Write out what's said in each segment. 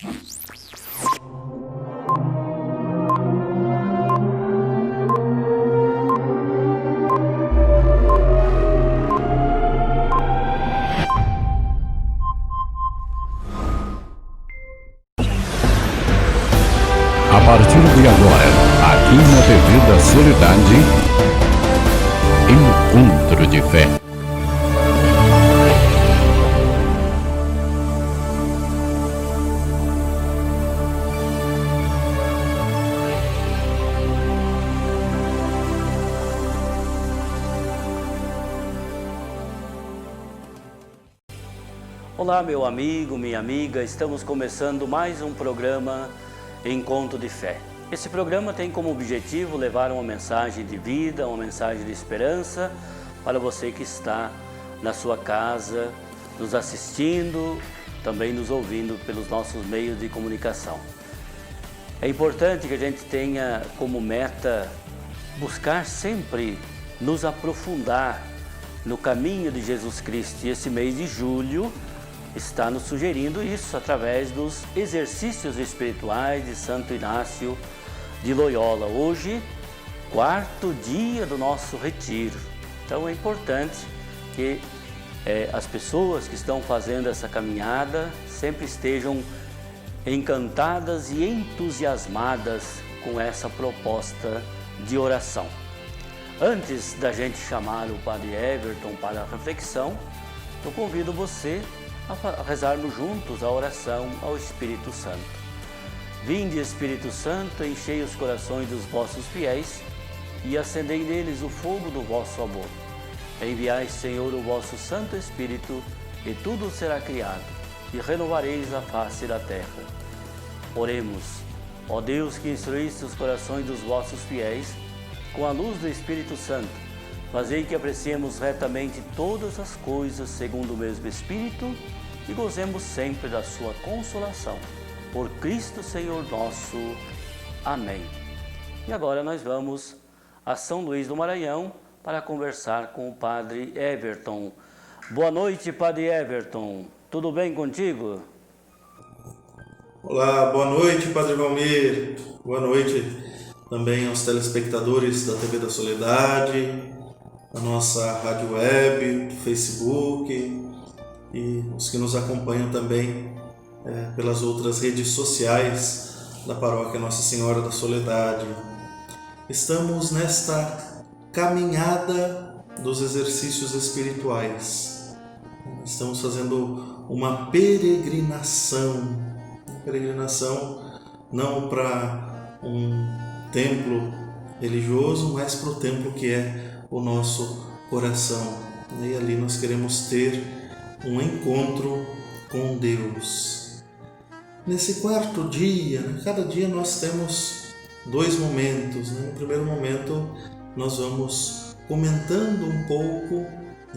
A partir de agora, aqui na TV da Soledade, Encontro de Fé. Olá, meu amigo, minha amiga, estamos começando mais um programa Encontro de Fé. Esse programa tem como objetivo levar uma mensagem de vida, uma mensagem de esperança para você que está na sua casa, nos assistindo, também nos ouvindo pelos nossos meios de comunicação. É importante que a gente tenha como meta buscar sempre nos aprofundar no caminho de Jesus Cristo. E esse mês de julho está nos sugerindo isso através dos exercícios espirituais de Santo Inácio de Loyola. Hoje, 4º dia do nosso retiro. Então é importante que as pessoas que estão fazendo essa caminhada sempre estejam encantadas e entusiasmadas com essa proposta de oração. Antes da gente chamar o Padre Everton para a reflexão, eu convido você a rezarmos juntos a oração ao Espírito Santo. Vinde, Espírito Santo, enchei os corações dos vossos fiéis e acendei neles o fogo do vosso amor. Enviai, Senhor, o vosso Santo Espírito, e tudo será criado, e renovareis a face da terra. Oremos. Ó Deus, que instruíste os corações dos vossos fiéis, com a luz do Espírito Santo, fazei que apreciemos retamente todas as coisas segundo o mesmo Espírito e gozemos sempre da sua consolação. Por Cristo Senhor nosso. Amém. E agora nós vamos a São Luís do Maranhão para conversar com o Padre Everton. Boa noite, Padre Everton. Tudo bem contigo? Olá, boa noite, Padre Valmir. Boa noite também aos telespectadores da TV da Soledade, da nossa rádio web, Facebook e os que nos acompanham também pelas outras redes sociais da Paróquia Nossa Senhora da Soledade. Estamos nesta caminhada dos exercícios espirituais. Estamos fazendo uma peregrinação não para um templo religioso, mas para o templo que é o nosso coração. E ali nós queremos ter um encontro com Deus. Nesse 4º dia, cada dia nós temos 2 momentos. No primeiro momento nós vamos comentando um pouco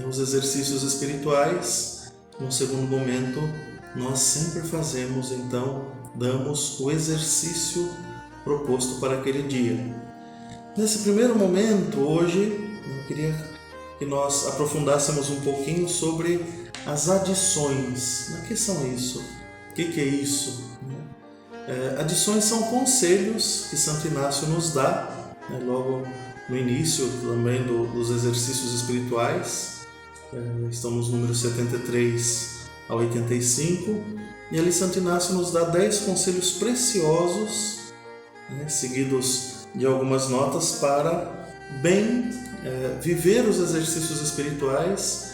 os exercícios espirituais. No segundo momento nós sempre fazemos, então, damos o exercício proposto para aquele dia. Nesse primeiro momento, hoje, eu queria que nós aprofundássemos um pouquinho sobre as adições. O que são isso? O que é isso? Adições são conselhos que Santo Inácio nos dá, logo no início também dos exercícios espirituais. Estamos no número 73 a 85, e ali Santo Inácio nos dá 10 conselhos preciosos, seguidos de algumas notas para bem viver os exercícios espirituais,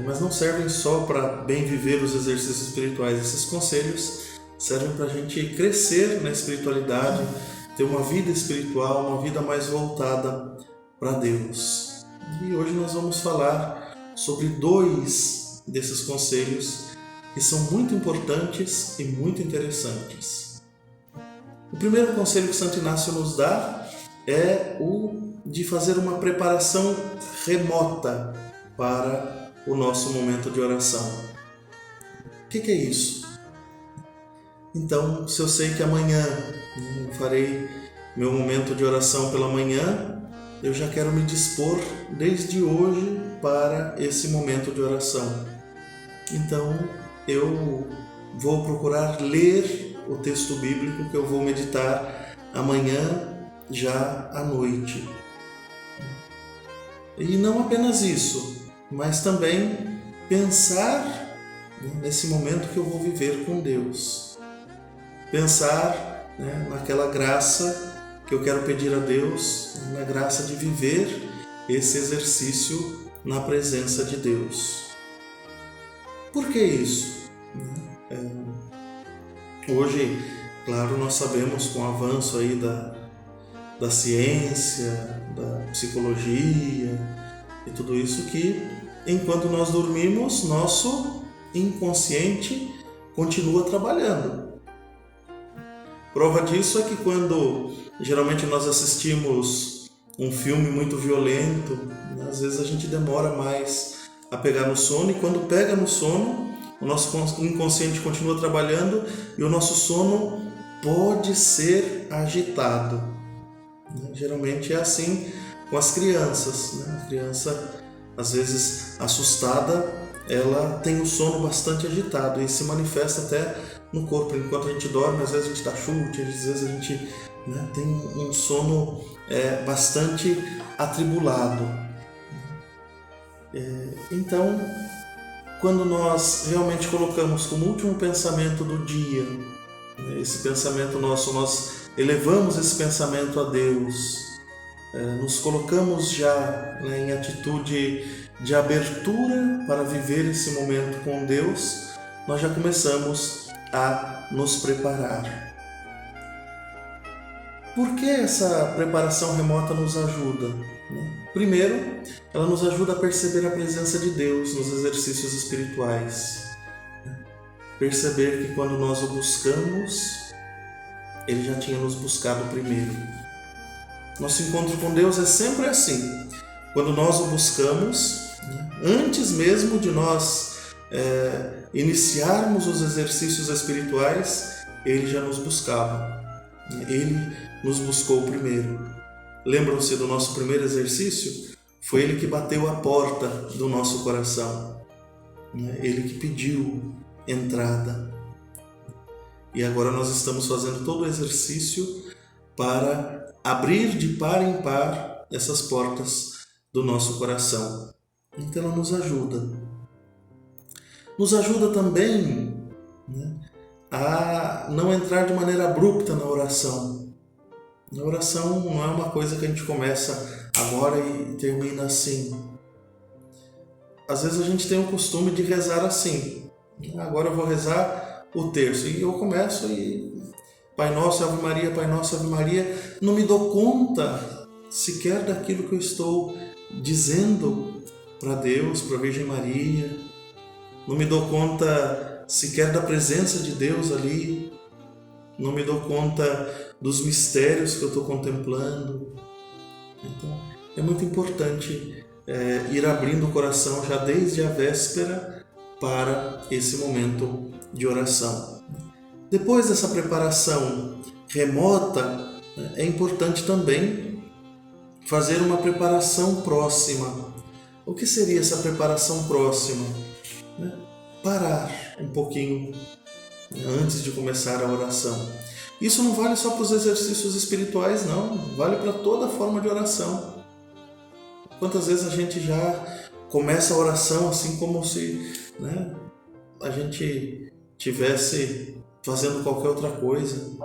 mas não servem só para bem viver os exercícios espirituais. Esses conselhos servem para a gente crescer na espiritualidade, ter uma vida espiritual, uma vida mais voltada para Deus. E hoje nós vamos falar sobre 2 desses conselhos que são muito importantes e muito interessantes. O primeiro conselho que Santo Inácio nos dá é o de fazer uma preparação remota para o nosso momento de oração. O que é isso? Então, se eu sei que amanhã eu farei meu momento de oração pela manhã, eu já quero me dispor desde hoje para esse momento de oração. Então, eu vou procurar ler o texto bíblico que eu vou meditar amanhã, já à noite. E não apenas isso, mas também pensar nesse momento que eu vou viver com Deus. Pensar naquela graça que eu quero pedir a Deus, na graça de viver esse exercício na presença de Deus. Por que isso? Hoje, claro, nós sabemos com o avanço aí da ciência, da psicologia e tudo isso, que enquanto nós dormimos, nosso inconsciente continua trabalhando. Prova disso é que quando geralmente nós assistimos um filme muito violento, às vezes a gente demora mais a pegar no sono, e quando pega no sono, o nosso inconsciente continua trabalhando e o nosso sono pode ser agitado. Geralmente é assim com as crianças. A criança, às vezes assustada, ela tem o sono bastante agitado e se manifesta até no corpo. Enquanto a gente dorme, às vezes a gente dá chute, às vezes a gente tem um sono bastante atribulado. Então, quando nós realmente colocamos como último pensamento do dia, esse pensamento nosso, nós elevamos esse pensamento a Deus, nos colocamos já em atitude de abertura para viver esse momento com Deus, nós já começamos a nos preparar. Por que essa preparação remota nos ajuda? Primeiro, ela nos ajuda a perceber a presença de Deus nos exercícios espirituais. Perceber que quando nós o buscamos, Ele já tinha nos buscado primeiro. Nosso encontro com Deus é sempre assim. Quando nós o buscamos, antes mesmo de nós iniciarmos os exercícios espirituais, Ele já nos buscava. Ele nos buscou primeiro. Lembram-se do nosso primeiro exercício? Foi Ele que bateu a porta do nosso coração. Ele que pediu entrada. E agora nós estamos fazendo todo o exercício para abrir de par em par essas portas do nosso coração. Então ela nos ajuda. Nos ajuda também a não entrar de maneira abrupta na oração. A oração não é uma coisa que a gente começa agora e termina assim. Às vezes a gente tem o costume de rezar assim. Agora eu vou rezar o terço. E eu começo e Pai Nosso, Ave Maria, Pai Nosso, Ave Maria. Não me dou conta sequer daquilo que eu estou dizendo para Deus, para a Virgem Maria. Não me dou conta sequer da presença de Deus ali. Não me dou conta dos mistérios que eu estou contemplando. Então, é muito importante ir abrindo o coração já desde a véspera para esse momento de oração. Depois dessa preparação remota, é importante também fazer uma preparação próxima. O que seria essa preparação próxima? Parar um pouquinho antes de começar a oração. Isso não vale só para os exercícios espirituais, não. Vale para toda forma de oração. Quantas vezes a gente já começa a oração assim como se a gente tivesse fazendo qualquer outra coisa.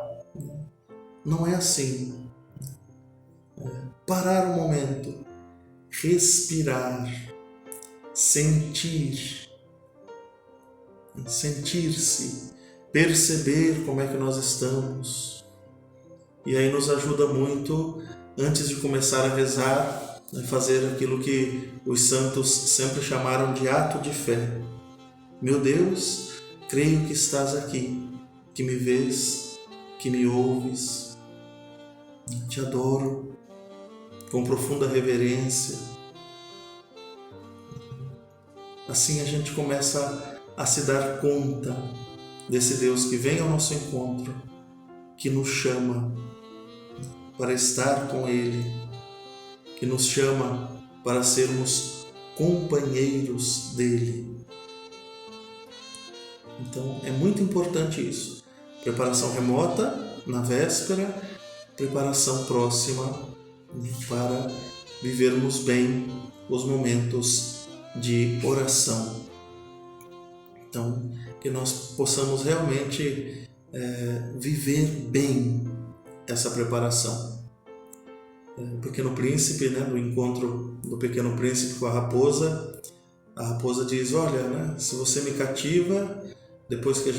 Não é assim. Parar um momento, respirar, sentir-se, perceber como é que nós estamos. E aí nos ajuda muito, antes de começar a rezar, fazer aquilo que os santos sempre chamaram de ato de fé. Meu Deus, creio que estás aqui, que me vês, que me ouves. Te adoro com profunda reverência. Assim a gente começa a se dar conta desse Deus que vem ao nosso encontro, que nos chama para estar com Ele, que nos chama para sermos companheiros dEle. Então é muito importante isso. Preparação remota na véspera, preparação próxima para vivermos bem os momentos de oração. Então, que nós possamos realmente viver bem essa preparação. O Pequeno Príncipe, no encontro do Pequeno Príncipe com a raposa diz, olha, se você me cativa, depois que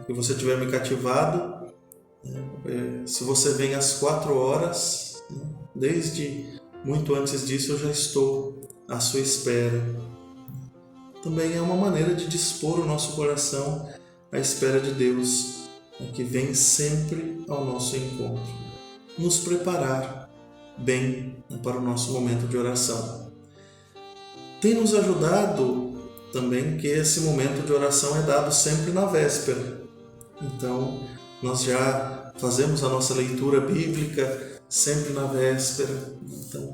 você tiver me cativado, se você vem às 4 horas, desde muito antes disso eu já estou à sua espera. Também é uma maneira de dispor o nosso coração à espera de Deus, que vem sempre ao nosso encontro. Nos preparar bem para o nosso momento de oração. Tem nos ajudado também que esse momento de oração é dado sempre na véspera. Então, nós já fazemos a nossa leitura bíblica sempre na véspera. Então,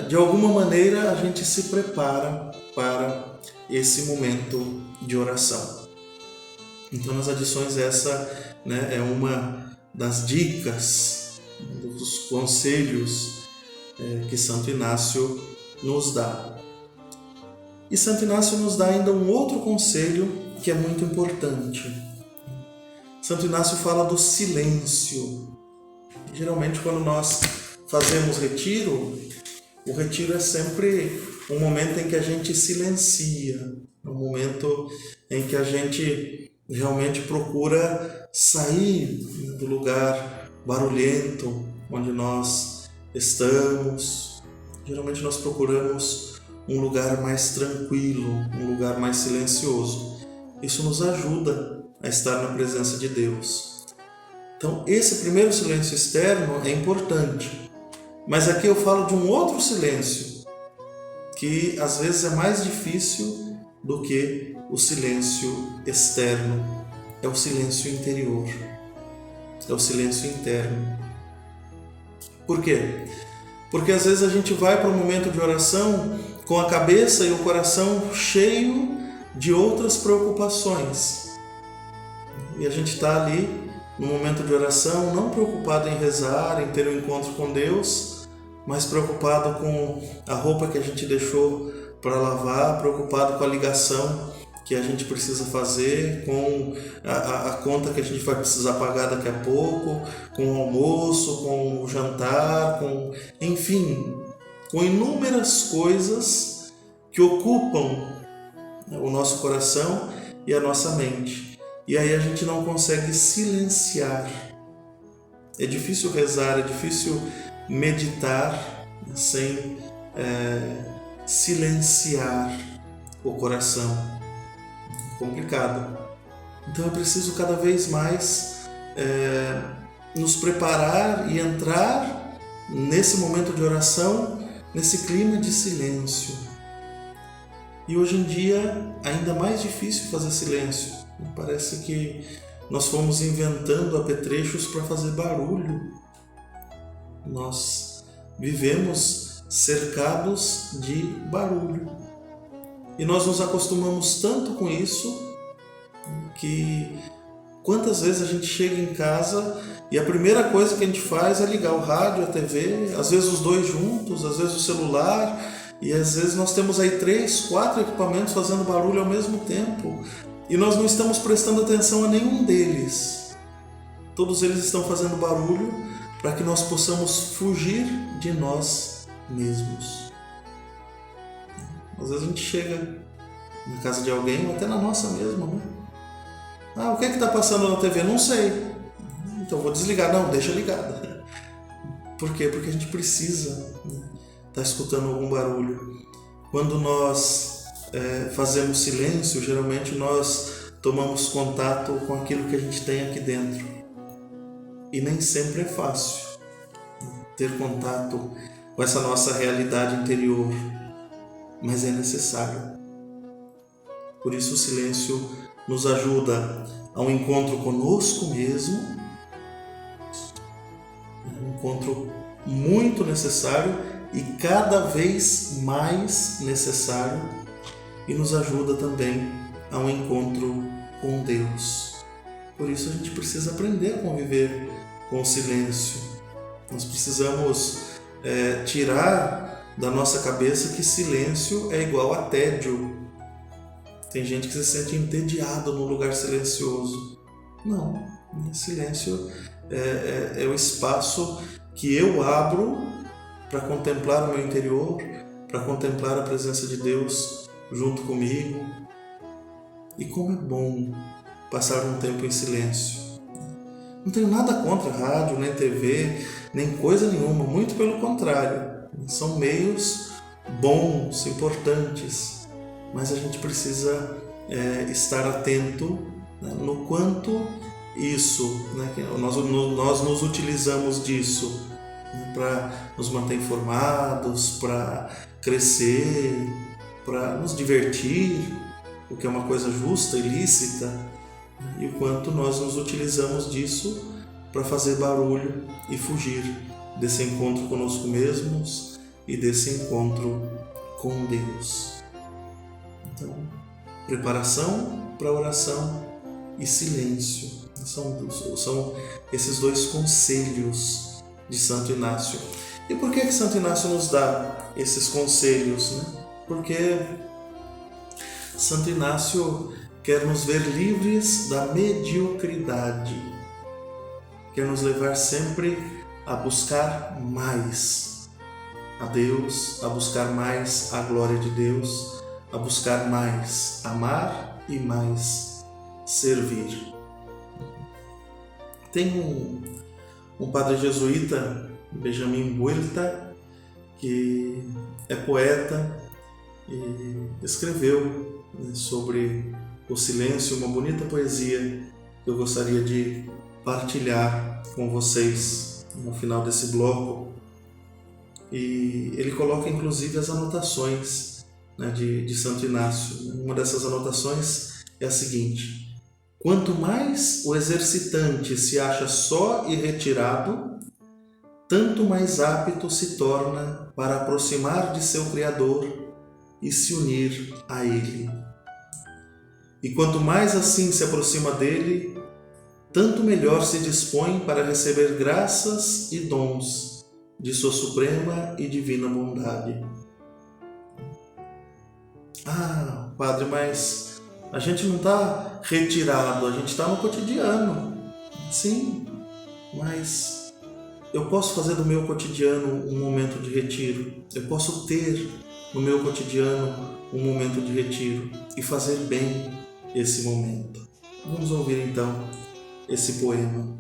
de alguma maneira, a gente se prepara para esse momento de oração. Então, nas adições, essa é uma das dicas, dos conselhos que Santo Inácio nos dá. E Santo Inácio nos dá ainda um outro conselho que é muito importante. Santo Inácio fala do silêncio. Geralmente, quando nós fazemos retiro, o retiro é sempre um momento em que a gente silencia, um momento em que a gente realmente procura sair do lugar barulhento onde nós estamos. Geralmente nós procuramos um lugar mais tranquilo, um lugar mais silencioso. Isso nos ajuda a estar na presença de Deus. Então, esse primeiro silêncio externo é importante. Mas aqui eu falo de um outro silêncio, que às vezes é mais difícil do que o silêncio externo. É o silêncio interior. É o silêncio interno. Por quê? Porque às vezes a gente vai para um momento de oração com a cabeça e o coração cheio de outras preocupações. E a gente está ali no momento de oração, não preocupado em rezar, em ter um encontro com Deus, mas preocupado com a roupa que a gente deixou para lavar, preocupado com a ligação que a gente precisa fazer, com a conta que a gente vai precisar pagar daqui a pouco, com o almoço, com o jantar, enfim, com inúmeras coisas que ocupam o nosso coração e a nossa mente. E aí a gente não consegue silenciar. É difícil rezar, é difícil meditar sem silenciar o coração. Complicado. Então é preciso cada vez mais nos preparar e entrar nesse momento de oração, nesse clima de silêncio. E hoje em dia ainda mais difícil fazer silêncio. Parece que nós fomos inventando apetrechos para fazer barulho. Nós vivemos cercados de barulho. E nós nos acostumamos tanto com isso que quantas vezes a gente chega em casa e a primeira coisa que a gente faz é ligar o rádio, a TV, às vezes os dois juntos, às vezes o celular, e às vezes nós temos aí 3, 4 equipamentos fazendo barulho ao mesmo tempo e nós não estamos prestando atenção a nenhum deles. Todos eles estão fazendo barulho para que nós possamos fugir de nós mesmos. Às vezes a gente chega na casa de alguém, ou até na nossa mesma, o que é que está passando na TV? Não sei. Então vou desligar. Não, deixa ligada. Por quê? Porque a gente precisa estar escutando algum barulho. Quando nós fazemos silêncio, geralmente nós tomamos contato com aquilo que a gente tem aqui dentro. E nem sempre é fácil ter contato com essa nossa realidade interior. Mas é necessário. Por isso o silêncio nos ajuda a um encontro conosco mesmo, um encontro muito necessário e cada vez mais necessário, e nos ajuda também a um encontro com Deus. Por isso a gente precisa aprender a conviver com o silêncio. Nós precisamos tirar da nossa cabeça que silêncio é igual a tédio. Tem gente que se sente entediado no lugar silencioso. Não, silêncio é o espaço que eu abro para contemplar o meu interior, para contemplar a presença de Deus junto comigo. E como é bom passar um tempo em silêncio. Não tenho nada contra rádio, nem TV, nem coisa nenhuma, muito pelo contrário. São meios bons, importantes, mas a gente precisa estar atento, né, no quanto isso, né, nós nos utilizamos disso, né, para nos manter informados, para crescer, para nos divertir, o que é uma coisa justa e lícita, né, e o quanto nós nos utilizamos disso para fazer barulho e fugir desse encontro conosco mesmos e desse encontro com Deus. Então, preparação para a oração e silêncio são esses dois conselhos de Santo Inácio. E por que Santo Inácio nos dá esses conselhos, né? Porque Santo Inácio quer nos ver livres da mediocridade, quer nos levar sempre a buscar mais a Deus, a buscar mais a glória de Deus, a buscar mais amar e mais servir. Tem um padre jesuíta, Benjamin Buerta, que é poeta e escreveu, né, sobre o silêncio, uma bonita poesia que eu gostaria de partilhar com vocês no final desse bloco. E ele coloca inclusive as anotações, né, de Santo Inácio. Uma dessas anotações é a seguinte: quanto mais o exercitante se acha só e retirado, tanto mais apto se torna para aproximar de seu Criador e se unir a Ele. E quanto mais assim se aproxima dele, tanto melhor se dispõe para receber graças e dons de sua suprema e divina bondade. Ah, padre, mas a gente não está retirado, a gente está no cotidiano. Sim, mas eu posso fazer do meu cotidiano um momento de retiro. Eu posso ter no meu cotidiano um momento de retiro e fazer bem esse momento. Vamos ouvir então esse poema.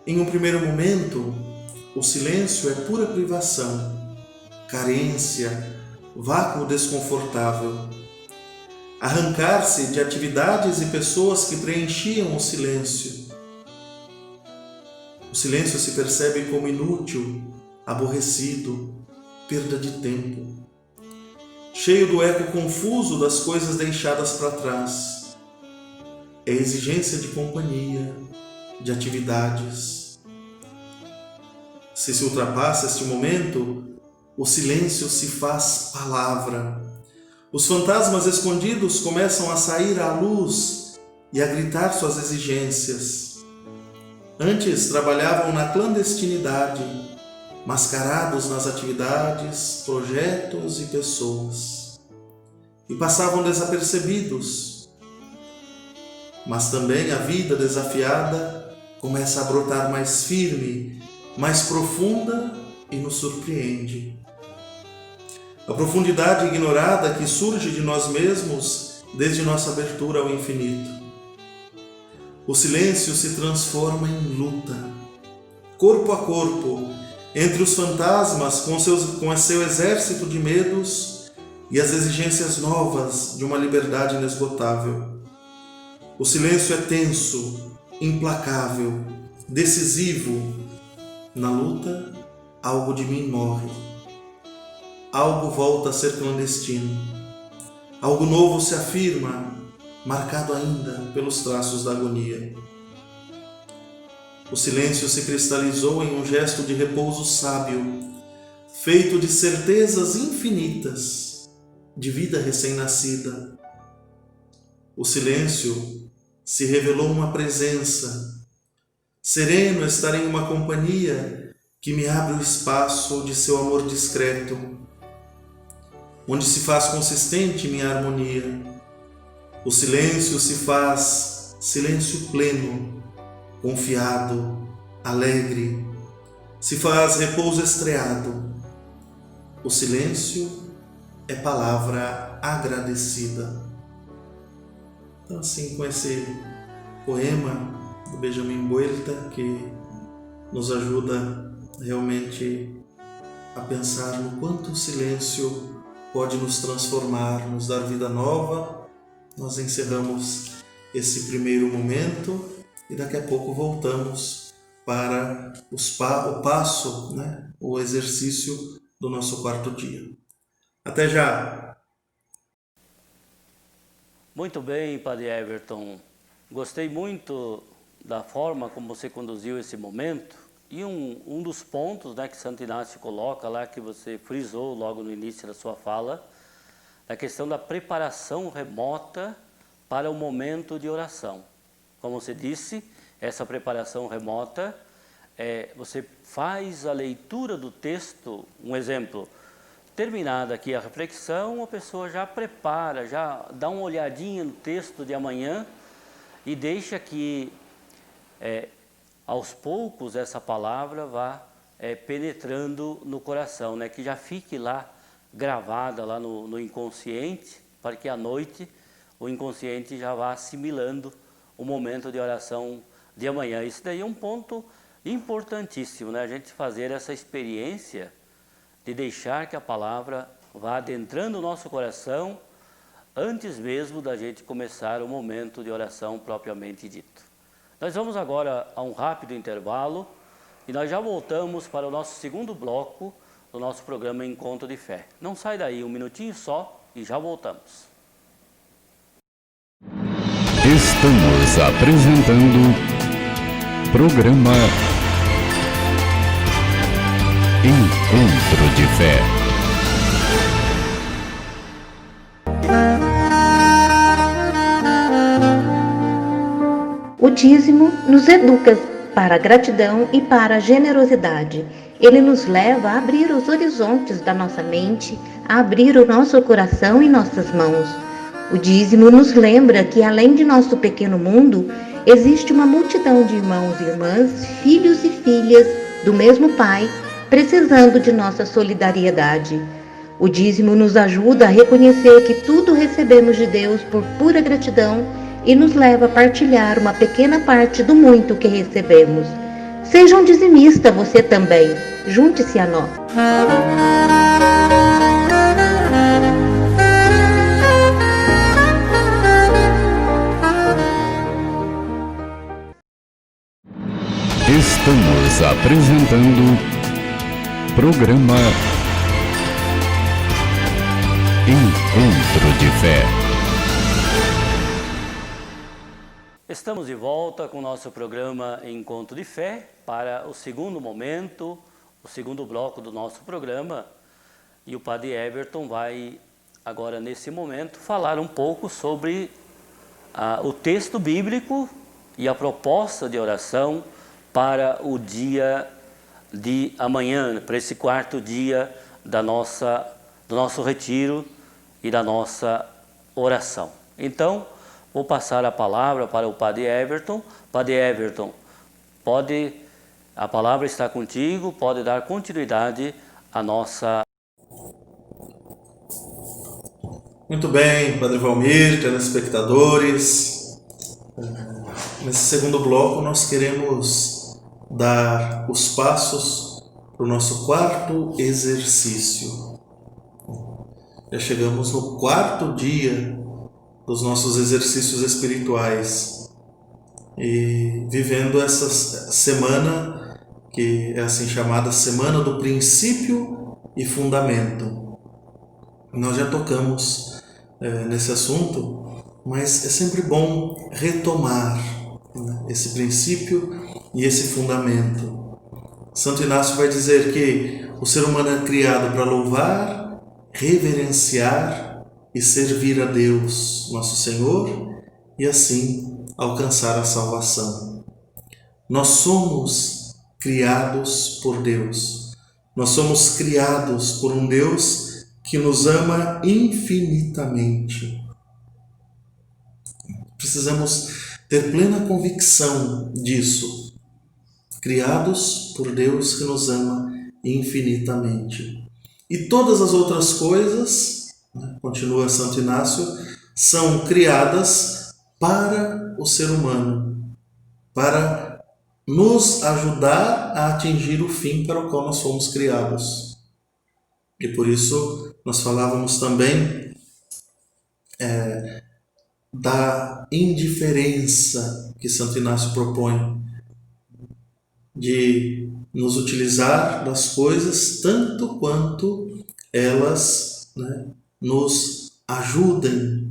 Em um primeiro momento, o silêncio é pura privação, carência, vácuo desconfortável. Arrancar-se de atividades e pessoas que preenchiam o silêncio. O silêncio se percebe como inútil, aborrecido, perda de tempo, cheio do eco confuso das coisas deixadas para trás. É exigência de companhia, de atividades. Se ultrapassa este momento, o silêncio se faz palavra. Os fantasmas escondidos começam a sair à luz e a gritar suas exigências. Antes trabalhavam na clandestinidade, mascarados nas atividades, projetos e pessoas, e passavam desapercebidos. Mas também a vida desafiada começa a brotar mais firme, mais profunda e nos surpreende. A profundidade ignorada que surge de nós mesmos desde nossa abertura ao infinito. O silêncio se transforma em luta, corpo a corpo, entre os fantasmas com seu exército de medos e as exigências novas de uma liberdade inesgotável. O silêncio é tenso, implacável, decisivo. Na luta, algo de mim morre. Algo volta a ser clandestino. Algo novo se afirma, marcado ainda pelos traços da agonia. O silêncio se cristalizou em um gesto de repouso sábio, feito de certezas infinitas, de vida recém-nascida. o silêncio se revelou uma presença. Sereno estar em uma companhia que me abre o espaço de seu amor discreto, onde se faz consistente minha harmonia. O silêncio se faz silêncio pleno, confiado, alegre, se faz repouso estreado. O silêncio é palavra agradecida. Então, assim, com esse poema do Benjamin Buelta, que nos ajuda realmente a pensar no quanto o silêncio pode nos transformar, nos dar vida nova, nós encerramos esse primeiro momento e daqui a pouco voltamos para o passo, o exercício do nosso quarto dia. Até já! Muito bem, Padre Everton. Gostei muito da forma como você conduziu esse momento. E um dos pontos, que Santo Inácio coloca lá, que você frisou logo no início da sua fala, a questão da preparação remota para o momento de oração. Como você disse, essa preparação remota, você faz a leitura do texto, um exemplo, terminada aqui a reflexão, a pessoa já prepara, já dá uma olhadinha no texto de amanhã e deixa que aos poucos essa palavra vá penetrando no coração, que já fique lá gravada lá no inconsciente, para que à noite o inconsciente já vá assimilando o momento de oração de amanhã. Isso daí é um ponto importantíssimo, a gente fazer essa experiência de deixar que a palavra vá adentrando o nosso coração antes mesmo da gente começar o momento de oração propriamente dito. Nós vamos agora a um rápido intervalo e nós já voltamos para o nosso segundo bloco do nosso programa Encontro de Fé. Não sai daí, um minutinho só e já voltamos. Estamos apresentando programa Encontro de Fé. O dízimo nos educa para a gratidão e para a generosidade. Ele nos leva a abrir os horizontes da nossa mente, a abrir o nosso coração e nossas mãos. O dízimo nos lembra que, além de nosso pequeno mundo, existe uma multidão de irmãos e irmãs, filhos e filhas do mesmo Pai, precisando de nossa solidariedade. O dízimo nos ajuda a reconhecer que tudo recebemos de Deus por pura gratidão e nos leva a partilhar uma pequena parte do muito que recebemos. Seja um dizimista você também. Junte-se a nós. Estamos apresentando programa Encontro de Fé. Estamos de volta com o nosso programa Encontro de Fé para o segundo momento, o segundo bloco do nosso programa. E o Padre Everton vai agora nesse momento falar um pouco sobre o texto bíblico e a proposta de oração para o dia de amanhã, para esse quarto dia do nosso retiro e da nossa oração. Então, vou passar a palavra para o Padre Everton. Padre Everton, a palavra está contigo, pode dar continuidade à nossa... Muito bem, Padre Valmir, telespectadores. Nesse segundo bloco nós queremos dar os passos para o nosso quarto exercício. Já chegamos no quarto dia dos nossos exercícios espirituais e vivendo essa semana que é assim chamada Semana do Princípio e Fundamento. Nós já tocamos nesse assunto, mas é sempre bom retomar esse princípio e esse fundamento. Santo Inácio vai dizer que o ser humano é criado para louvar, reverenciar e servir a Deus, nosso Senhor, e assim alcançar a salvação. Nós somos criados por Deus. Nós somos criados por um Deus que nos ama infinitamente. Precisamos ter plena convicção disso. Criados por Deus que nos ama infinitamente. E todas as outras coisas, continua Santo Inácio, são criadas para o ser humano, para nos ajudar a atingir o fim para o qual nós fomos criados. E por isso nós falávamos também da indiferença que Santo Inácio propõe, de nos utilizar das coisas tanto quanto elas nos ajudem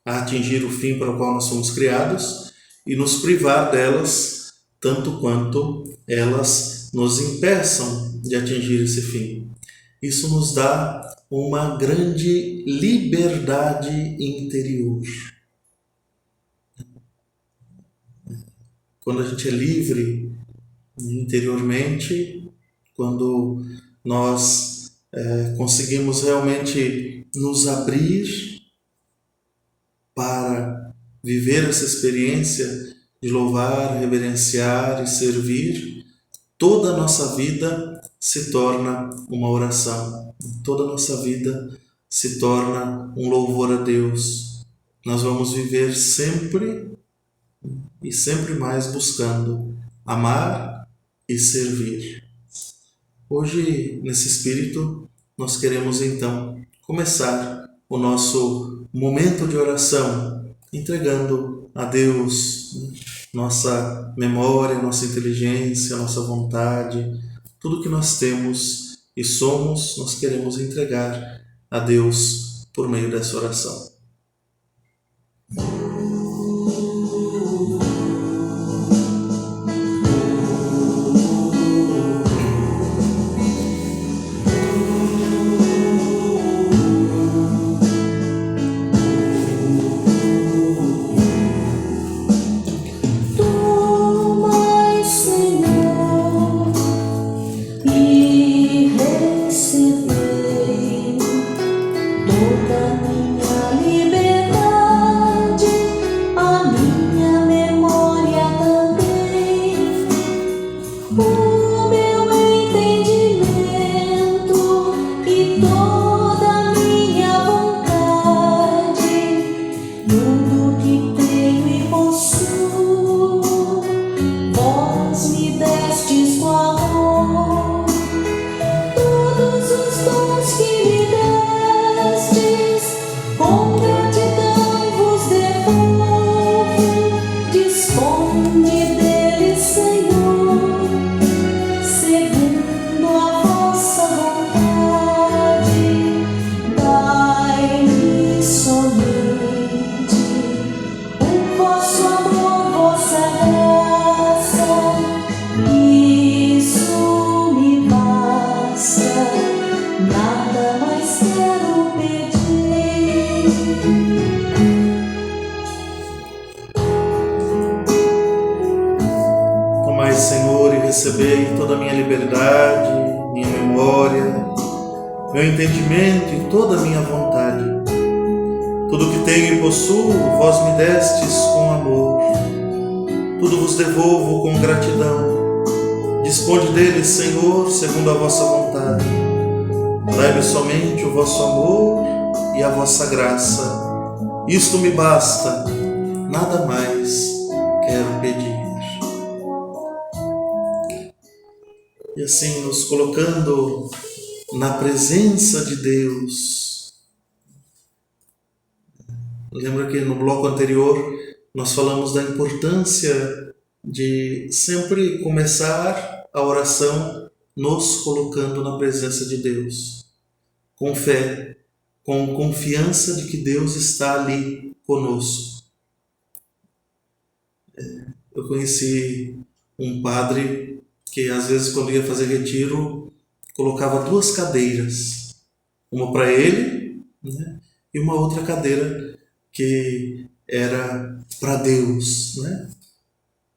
a atingir o fim para o qual nós fomos criados e nos privar delas tanto quanto elas nos impeçam de atingir esse fim. Isso nos dá uma grande liberdade interior. Quando a gente é livre interiormente, quando nós conseguimos realmente nos abrir para viver essa experiência de louvar, reverenciar e servir, toda a nossa vida se torna uma oração, toda a nossa vida se torna um louvor a Deus. Nós vamos viver sempre e sempre mais buscando amar e servir. Hoje, nesse espírito, nós queremos então começar o nosso momento de oração, entregando a Deus nossa memória, nossa inteligência, nossa vontade, tudo que nós temos e somos, nós queremos entregar a Deus por meio dessa oração. Recebei toda a minha liberdade, minha memória, meu entendimento e toda a minha vontade. Tudo que tenho e possuo, vós me destes com amor. Tudo vos devolvo com gratidão. Disponde deles, Senhor, segundo a vossa vontade. Dai-me somente o vosso amor e a vossa graça. Isto me basta, nada mais quero pedir. E assim, nos colocando na presença de Deus. Lembra que no bloco anterior nós falamos da importância de sempre começar a oração nos colocando na presença de Deus, com fé, com confiança de que Deus está ali conosco. Eu conheci um padre que às vezes quando ia fazer retiro, colocava 2 cadeiras, uma para ele, e uma outra cadeira que era para Deus, né?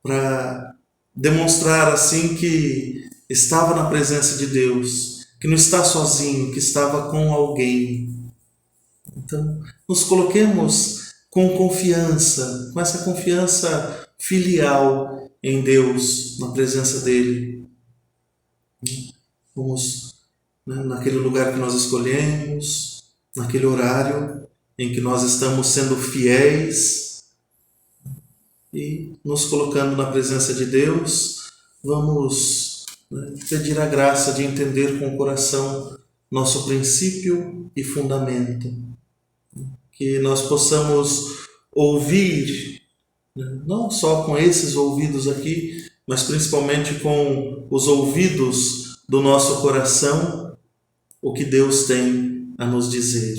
Para demonstrar assim que estava na presença de Deus, que não está sozinho, que estava com alguém. Então, nos coloquemos com confiança, com essa confiança filial em Deus, na presença dele. Vamos, né, naquele lugar que nós escolhemos, naquele horário em que nós estamos sendo fiéis e nos colocando na presença de Deus, vamos, né, pedir a graça de entender com o coração nosso princípio e fundamento. Que nós possamos ouvir, né, não só com esses ouvidos aqui, mas principalmente com os ouvidos do nosso coração, o que Deus tem a nos dizer.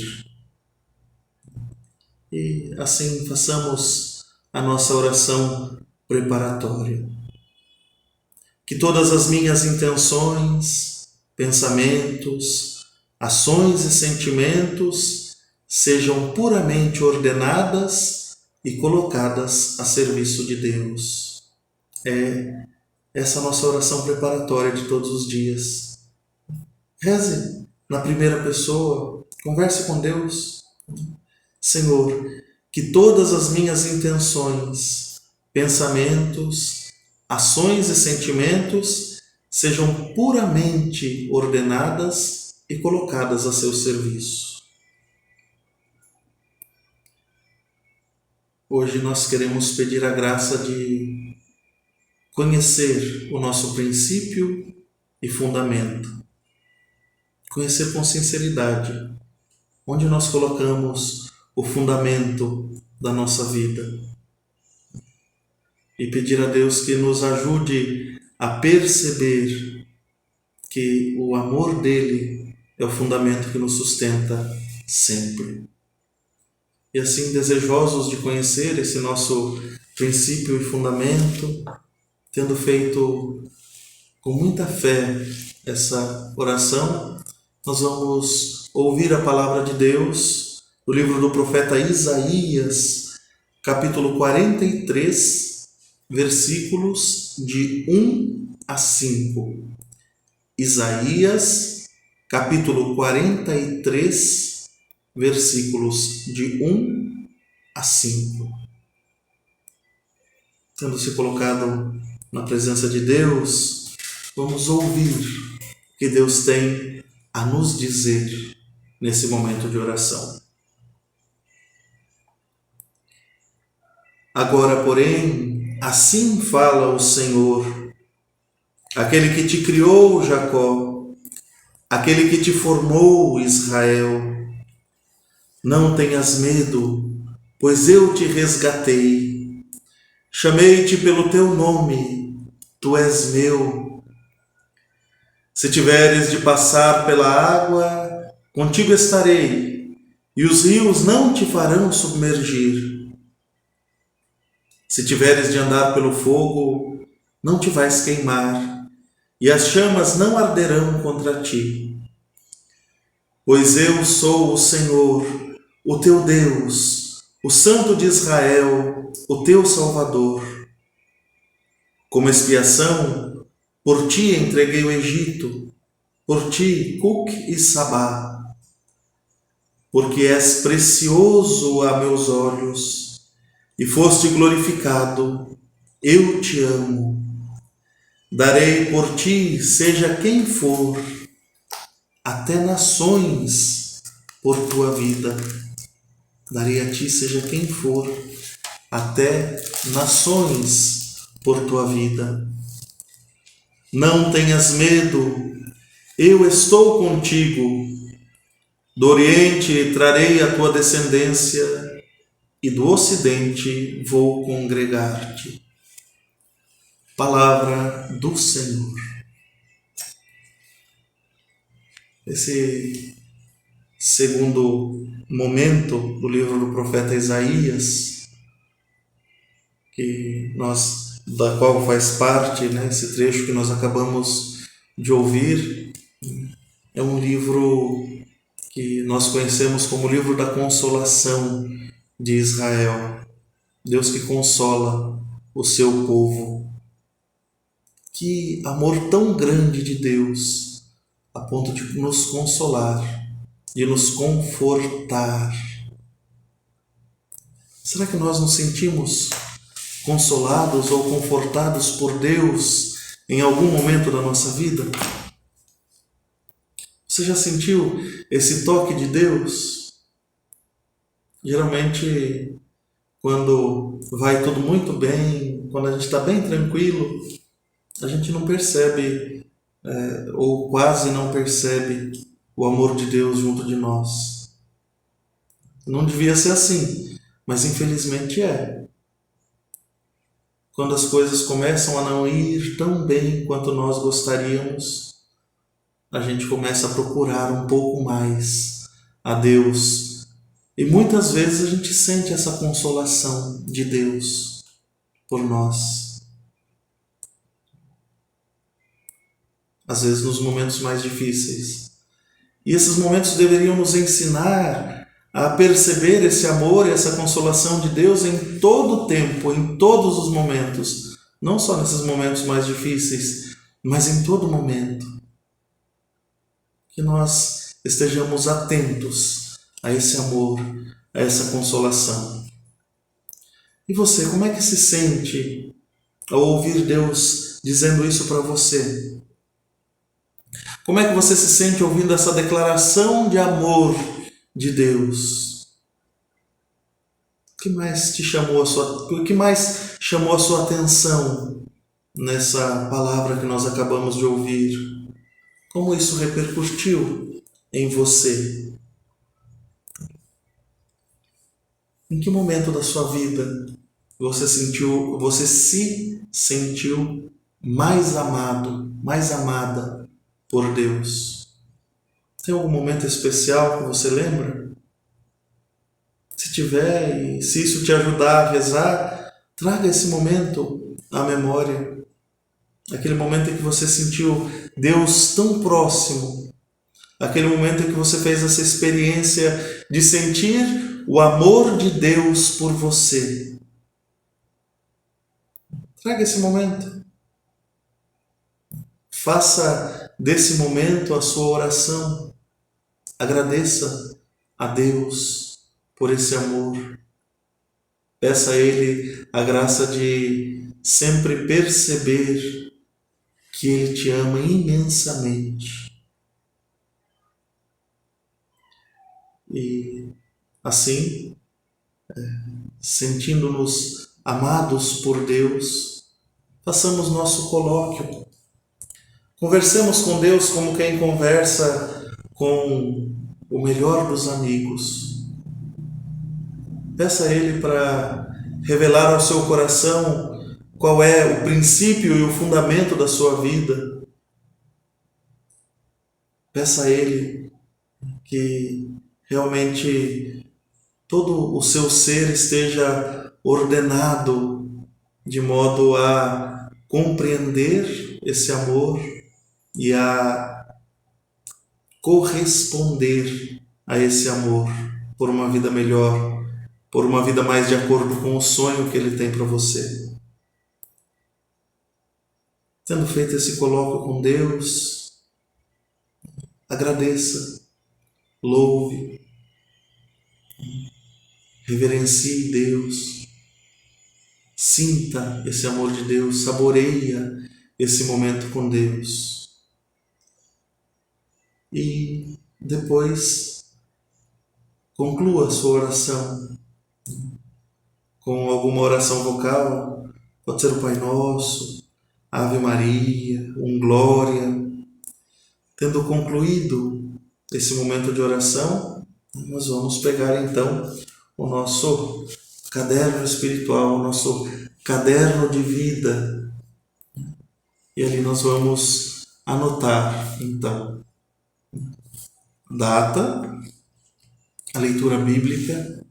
E assim façamos a nossa oração preparatória. Que todas as minhas intenções, pensamentos, ações e sentimentos sejam puramente ordenadas e colocadas a serviço de Deus. É essa a nossa oração preparatória de todos os dias. Reze na primeira pessoa, converse com Deus. Senhor, que todas as minhas intenções, pensamentos, ações e sentimentos sejam puramente ordenadas e colocadas a seu serviço. Hoje nós queremos pedir a graça de conhecer o nosso princípio e fundamento. Conhecer com sinceridade onde nós colocamos o fundamento da nossa vida. E pedir a Deus que nos ajude a perceber que o amor dele é o fundamento que nos sustenta sempre. E assim, desejosos de conhecer esse nosso princípio e fundamento, tendo feito com muita fé essa oração, nós vamos ouvir a palavra de Deus do livro do profeta Isaías, capítulo 43, versículos de 1 a 5. Isaías, capítulo 43, versículos de 1 a 5. Tendo se colocado na presença de Deus, vamos ouvir o que Deus tem a nos dizer nesse momento de oração. Agora, porém, assim fala o Senhor, aquele que te criou, Jacó, aquele que te formou, Israel. Não tenhas medo, pois eu te resgatei. Chamei-te pelo teu nome, tu és meu. Se tiveres de passar pela água, contigo estarei, e os rios não te farão submergir. Se tiveres de andar pelo fogo, não te vais queimar, e as chamas não arderão contra ti. Pois eu sou o Senhor, o teu Deus, o Santo de Israel, o teu Salvador. Como expiação, por ti entreguei o Egito, por ti Cuc e Sabá. Porque és precioso a meus olhos, e foste glorificado, eu te amo. Darei por ti, seja quem for, até nações por tua vida. Darei a ti, seja quem for, até nações por tua vida. Não tenhas medo, eu estou contigo. Do Oriente trarei a tua descendência, e do Ocidente vou congregar-te. Palavra do Senhor. Esse segundo momento do livro do profeta Isaías, da qual faz parte, né, esse trecho que nós acabamos de ouvir, é um livro que nós conhecemos como o livro da consolação de Israel. Deus que consola o seu povo. Que amor tão grande de Deus, a ponto de nos consolar, de nos confortar. Será que nós nos sentimos consolados ou confortados por Deus em algum momento da nossa vida? Você já sentiu esse toque de Deus? Geralmente, quando vai tudo muito bem, quando a gente está bem tranquilo, a gente não percebe, ou quase não percebe, o amor de Deus junto de nós. Não devia ser assim, mas infelizmente é. Quando as coisas começam a não ir tão bem quanto nós gostaríamos, a gente começa a procurar um pouco mais a Deus. E muitas vezes a gente sente essa consolação de Deus por nós. Às vezes nos momentos mais difíceis. E esses momentos deveriam nos ensinar a perceber esse amor e essa consolação de Deus em todo o tempo, em todos os momentos. Não só nesses momentos mais difíceis, mas em todo momento. Que nós estejamos atentos a esse amor, a essa consolação. E você, como é que se sente ao ouvir Deus dizendo isso para você? Como é que você se sente ouvindo essa declaração de amor de Deus? O que mais chamou a sua atenção nessa palavra que nós acabamos de ouvir? Como isso repercutiu em você? Em que momento da sua vida você se sentiu mais amado, mais amada por Deus? Tem algum momento especial que você lembra? Se tiver, e se isso te ajudar a rezar, traga esse momento à memória. Aquele momento em que você sentiu Deus tão próximo. Aquele momento em que você fez essa experiência de sentir o amor de Deus por você. Traga esse momento. Faça desse momento a sua oração. Agradeça a Deus por esse amor. Peça a Ele a graça de sempre perceber que Ele te ama imensamente. E assim, sentindo-nos amados por Deus, façamos nosso colóquio. Conversemos com Deus como quem conversa com o melhor dos amigos. Peça a Ele para revelar ao seu coração qual é o princípio e o fundamento da sua vida. Peça a Ele que realmente todo o seu ser esteja ordenado de modo a compreender esse amor e a corresponder a esse amor por uma vida melhor, por uma vida mais de acordo com o sonho que Ele tem para você. Tendo feito esse colóquio com Deus, agradeça, louve, reverencie Deus, sinta esse amor de Deus, saboreia esse momento com Deus. E depois conclua a sua oração com alguma oração vocal, pode ser o Pai Nosso, Ave Maria, um Glória. Tendo concluído esse momento de oração, nós vamos pegar então o nosso caderno espiritual, o nosso caderno de vida. E ali nós vamos anotar então data, a leitura bíblica,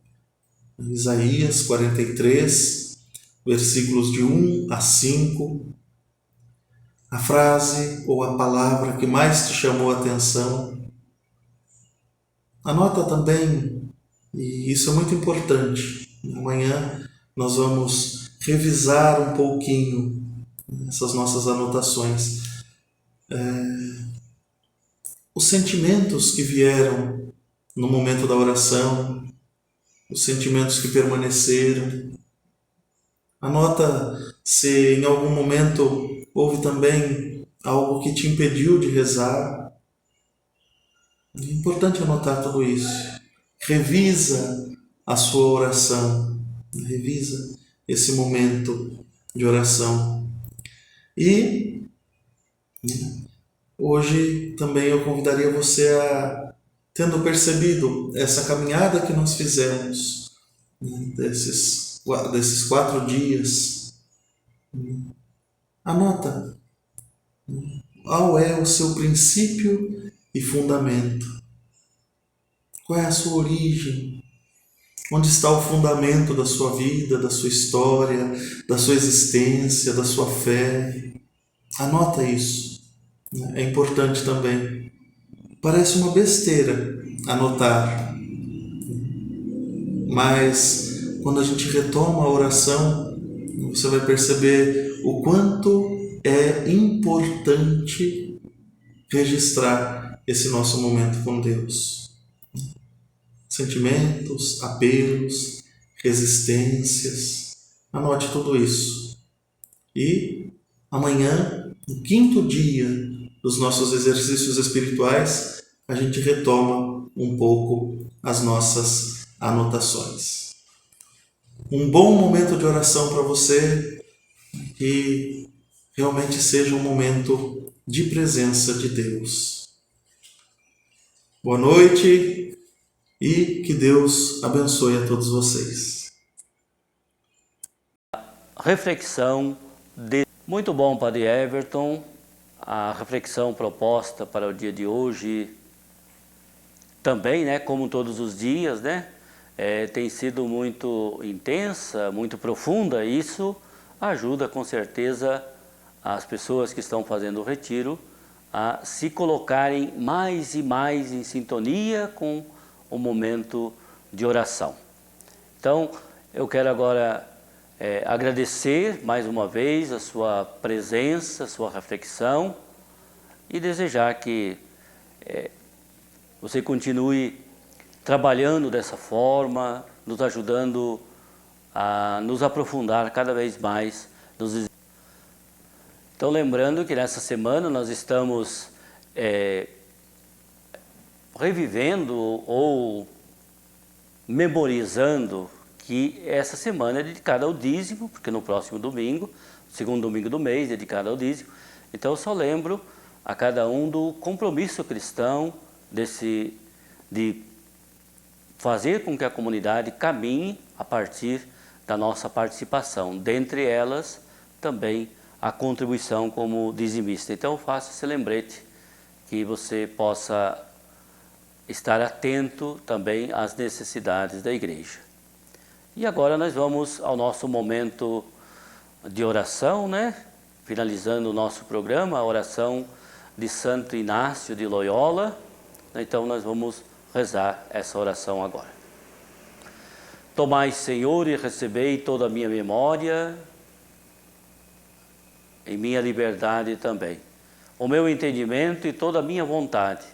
Isaías 43, versículos de 1 a 5, a frase ou a palavra que mais te chamou a atenção. Anota também, e isso é muito importante, amanhã nós vamos revisar um pouquinho essas nossas anotações. Os sentimentos que vieram no momento da oração, os sentimentos que permaneceram. Anota se em algum momento houve também algo que te impediu de rezar. É importante anotar tudo isso. Revisa a sua oração, revisa esse momento de oração. E hoje também eu convidaria você a, tendo percebido essa caminhada que nós fizemos, desses 4 dias, anota qual é o seu princípio e fundamento. Qual é a sua origem? Onde está o fundamento da sua vida, da sua história, da sua existência, da sua fé? Anota isso. É importante também. Parece uma besteira anotar, mas quando a gente retoma a oração, você vai perceber o quanto é importante registrar esse nosso momento com Deus. Sentimentos, apelos, resistências. Anote tudo isso. E amanhã, no 5º dia dos nossos exercícios espirituais, a gente retoma um pouco as nossas anotações. Um bom momento de oração para você, que realmente seja um momento de presença de Deus. Boa noite. E que Deus abençoe a todos vocês. Reflexão de... Muito bom, Padre Everton. A reflexão proposta para o dia de hoje também, né, como todos os dias, né, tem sido muito intensa, muito profunda. Isso ajuda com certeza as pessoas que estão fazendo o retiro a se colocarem mais e mais em sintonia com o momento de oração. Então, eu quero agora agradecer mais uma vez a sua presença, a sua reflexão e desejar que você continue trabalhando dessa forma, nos ajudando a nos aprofundar cada vez mais nos... Então, lembrando que nessa semana nós estamos revivendo ou memorizando que essa semana é dedicada ao dízimo, porque no próximo domingo, segundo domingo do mês, é dedicado ao dízimo. Então eu só lembro a cada um do compromisso cristão de fazer com que a comunidade caminhe a partir da nossa participação. Dentre elas, também a contribuição como dizimista. Então eu faço esse lembrete que você possa estar atento também às necessidades da igreja. E agora nós vamos ao nosso momento de oração, né? Finalizando o nosso programa, a oração de Santo Inácio de Loyola. Então nós vamos rezar essa oração agora. Tomai, Senhor, e recebei toda a minha memória, em minha liberdade também, o meu entendimento e toda a minha vontade.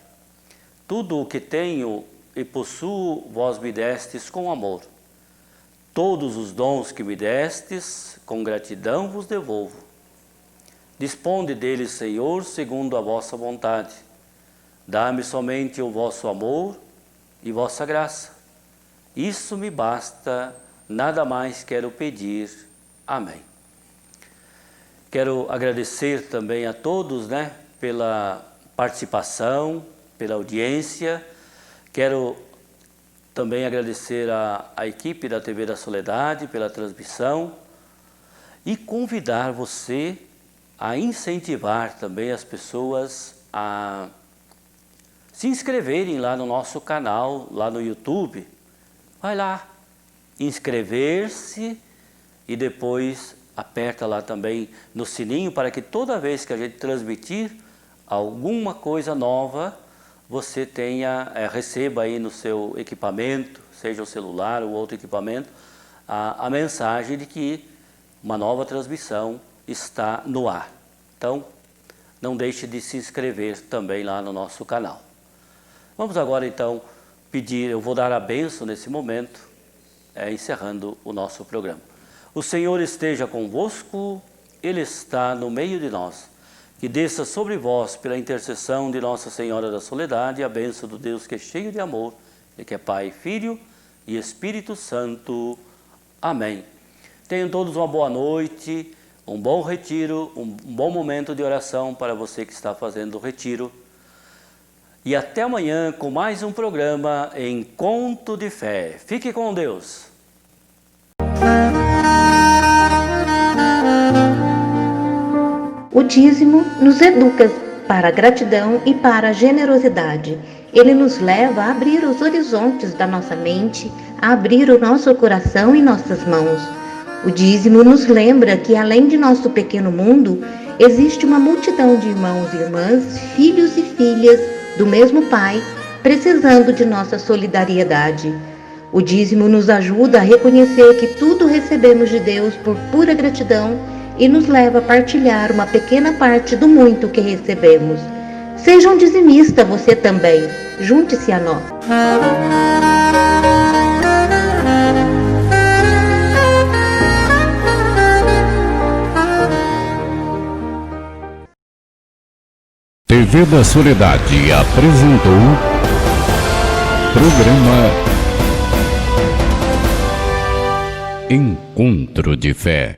Tudo o que tenho e possuo, vós me destes com amor. Todos os dons que me destes, com gratidão vos devolvo. Disponde deles, Senhor, segundo a vossa vontade. Dá-me somente o vosso amor e vossa graça. Isso me basta, nada mais quero pedir. Amém. Quero agradecer também a todos, né, pela participação, pela audiência. Quero também agradecer a equipe da TV da Soledade pela transmissão e convidar você a incentivar também as pessoas a se inscreverem lá no nosso canal, lá no YouTube. Vai lá, inscrever-se e depois aperta lá também no sininho para que toda vez que a gente transmitir alguma coisa nova, você receba aí no seu equipamento, seja o celular ou outro equipamento, a mensagem de que uma nova transmissão está no ar. Então, não deixe de se inscrever também lá no nosso canal. Vamos agora então pedir, eu vou dar a bênção nesse momento, encerrando o nosso programa. O Senhor esteja convosco, Ele está no meio de nós. Que desça sobre vós, pela intercessão de Nossa Senhora da Soledade, a bênção do Deus que é cheio de amor, e que é Pai, Filho e Espírito Santo. Amém. Tenham todos uma boa noite, um bom retiro, um bom momento de oração para você que está fazendo o retiro. E até amanhã com mais um programa Encontro de Fé. Fique com Deus. O dízimo nos educa para a gratidão e para a generosidade. Ele nos leva a abrir os horizontes da nossa mente, a abrir o nosso coração e nossas mãos. O dízimo nos lembra que, além de nosso pequeno mundo, existe uma multidão de irmãos e irmãs, filhos e filhas do mesmo Pai, precisando de nossa solidariedade. O dízimo nos ajuda a reconhecer que tudo recebemos de Deus por pura gratidão e nos leva a partilhar uma pequena parte do muito que recebemos. Seja um dizimista você também. Junte-se a nós. TV da Soledade apresentou programa Encontro de Fé.